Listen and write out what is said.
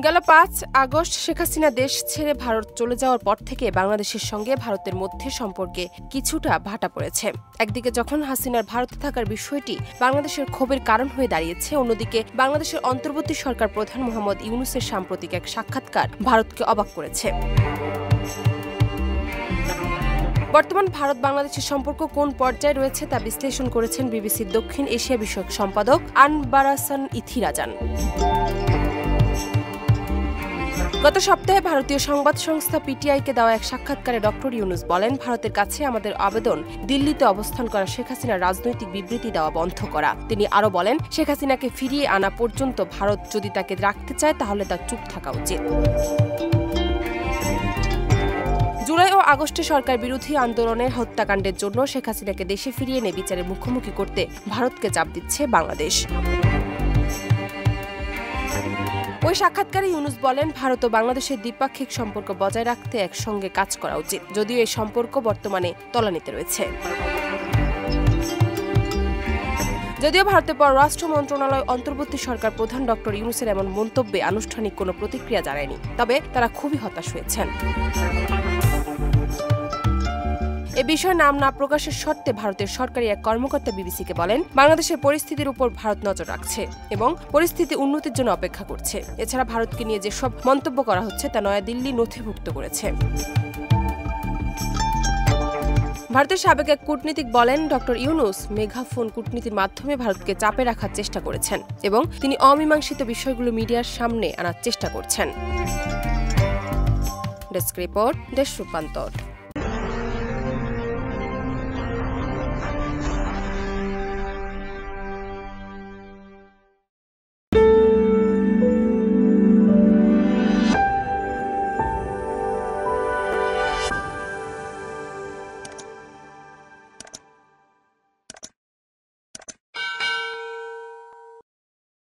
গেল ৫ আগস্ট শেখ হাসিনা দেশ ছেড়ে ভারত চলে যাওয়ার পর থেকে বাংলাদেশের সঙ্গে ভারতের মধ্যে সম্পর্কে কিছুটা ভাটা পড়েছে। একদিকে যখন হাসিনার ভারতে থাকার বিষয়টি বাংলাদেশের ক্ষোভের কারণ হয়ে দাঁড়িয়েছে, অন্যদিকে বাংলাদেশের অন্তর্বর্তী সরকার প্রধান মোহাম্মদ ইউনূসের সাম্প্রতিক এক সাক্ষাৎকার ভারতকে অবাক করেছে। বর্তমান ভারত বাংলাদেশের সম্পর্ক কোন পর্যায়ে রয়েছে তা বিশ্লেষণ করেছেন বিবিসির দক্ষিণ এশিয়া বিষয়ক সম্পাদক আনবারাসান ইথিরাজান। গত সপ্তাহে ভারতীয় সংবাদ সংস্থা পিটিআইকে দেওয়া এক সাক্ষাৎকারে ডক্টর ইউনূস বলেন, ভারতের কাছে আমাদের আবেদন দিল্লিতে অবস্থান করা শেখ হাসিনার রাজনৈতিক বিবৃতি দেওয়া বন্ধ করা। তিনি আরও বলেন, শেখ হাসিনাকে ফিরিয়ে আনা পর্যন্ত ভারত যদি তাকে রাখতে চায় তাহলে তার চুপ থাকা উচিত। জুলাই ও আগস্টে সরকার বিরোধী আন্দোলনের হত্যাকাণ্ডের জন্য শেখ হাসিনাকে দেশে ফিরিয়ে এনে বিচারের মুখোমুখি করতে ভারতকে চাপ দিচ্ছে বাংলাদেশ। ওই সাক্ষাৎকারে ইউনূস বলেন, ভারত ও বাংলাদেশের দ্বিপাক্ষিক সম্পর্ক বজায় রাখতে একসঙ্গে কাজ করা উচিত, যদিও এই সম্পর্ক বর্তমানে তলানিতে রয়েছে। যদিও ভারতের পররাষ্ট্র মন্ত্রণালয় অন্তর্বর্তী সরকার প্রধান ডক্টর ইউনূসের এমন মন্তব্যে আনুষ্ঠানিক কোনো প্রতিক্রিয়া জানায়নি, তবে তারা খুবই হতাশ হয়েছেন। এ বিষয়ে নাম না প্রকাশের শর্তে ভারতের সরকারি এক কর্মকর্তা বিবিসিকে বলেন, বাংলাদেশের পরিস্থিতির উপর ভারত নজর রাখছে এবং পরিস্থিতি উন্নতির জন্য অপেক্ষা করছে। এছাড়া ভারতকে নিয়ে যেসব মন্তব্য করা হচ্ছে তা নয়াদিল্লি নথিভুক্ত করেছে। ভারতের সাবেক এক কূটনীতিক বলেন, ডক্টর ইউনূস মেগাফোন কূটনীতির মাধ্যমে ভারতকে চাপে রাখার চেষ্টা করেছেন এবং তিনি অমীমাংসিত বিষয়গুলো মিডিয়ার সামনে আনার চেষ্টা করছেন। ডেস্ক রিপোর্ট, দেশ রূপান্তর।